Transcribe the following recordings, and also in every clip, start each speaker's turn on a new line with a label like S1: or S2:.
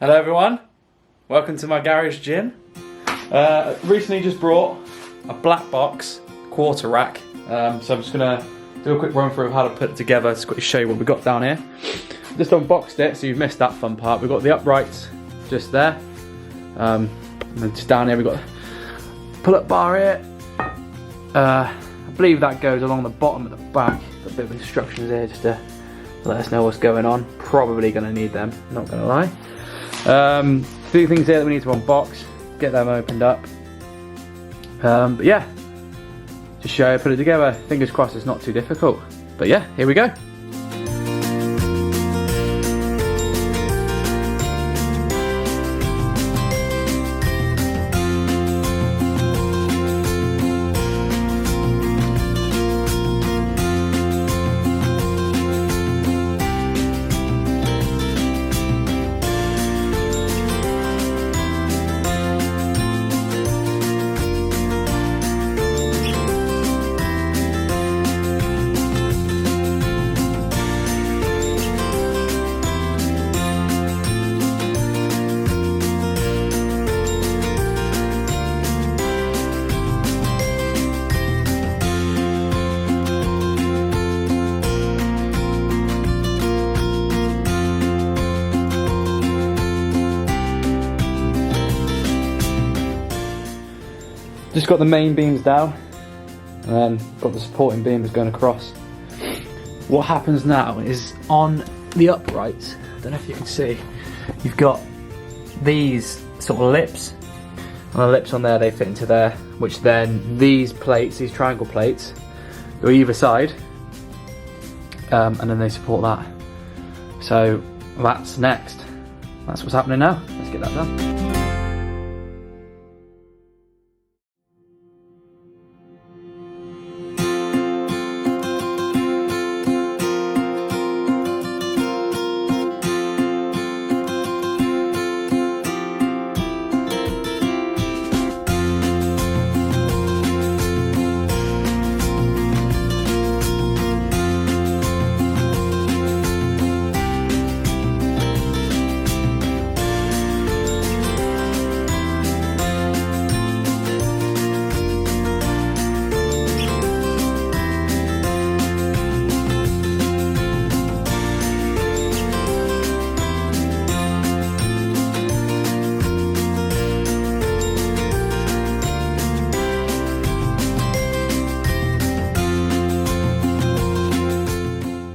S1: Hello everyone, welcome to my garage gym. Recently just brought a black box quarter rack, so I'm just going to do a quick run through of how to put it together to quickly show you what we've got down here. Just unboxed it, so you've missed that fun part. We've got the uprights just there, and then just down here we've got a pull-up bar here. I believe that goes along the bottom at the back. Got a bit of instructions here just to let us know what's going on. Probably going to need them, not going to lie. A few things here that we need to unbox, get them opened up. But yeah, just show you, put it together. Fingers crossed it's not too difficult. But yeah, here we go. Just got the main beams down, and then got the supporting beams going across. What happens now is on the uprights, I don't know if you can see, you've got these sort of lips, and the lips on there, they fit into there, which then these plates, these triangle plates, go either side, and then they support that. So that's next. That's what's happening now. Let's get that done.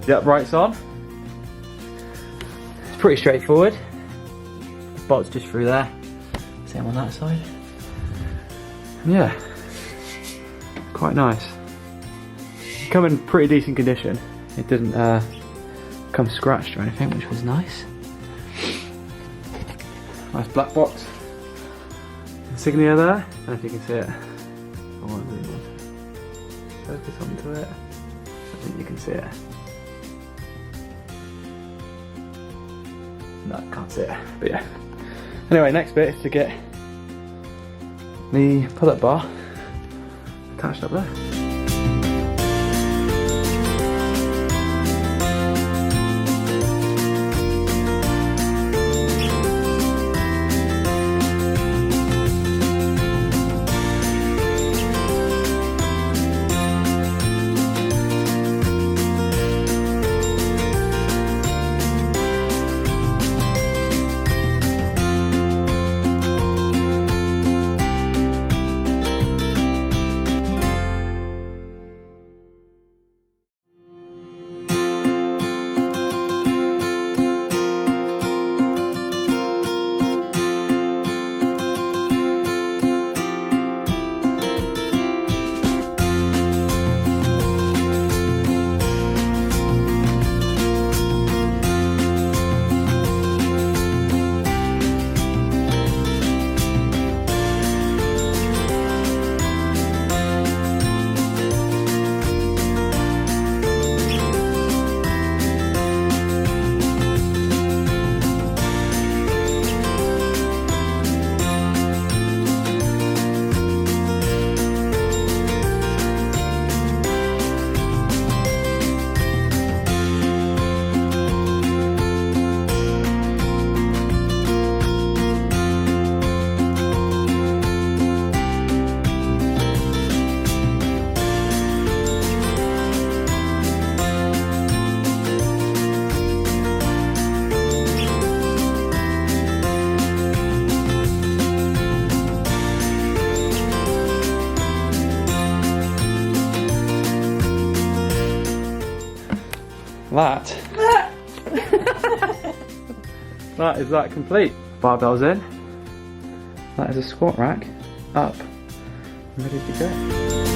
S1: The uprights on. It's pretty straightforward. The bolt's just through there. Same on that side. Yeah, quite nice. Come in pretty decent condition. It didn't come scratched or anything, which was nice. Nice black box. Insignia there. I don't know if you can see it. I want to focus onto it. I think you can see it. No, I can't see it, but yeah. Anyway, next bit is to get the pull-up bar attached up there. that. That is that complete. Barbells in. That is a squat rack up and ready to go.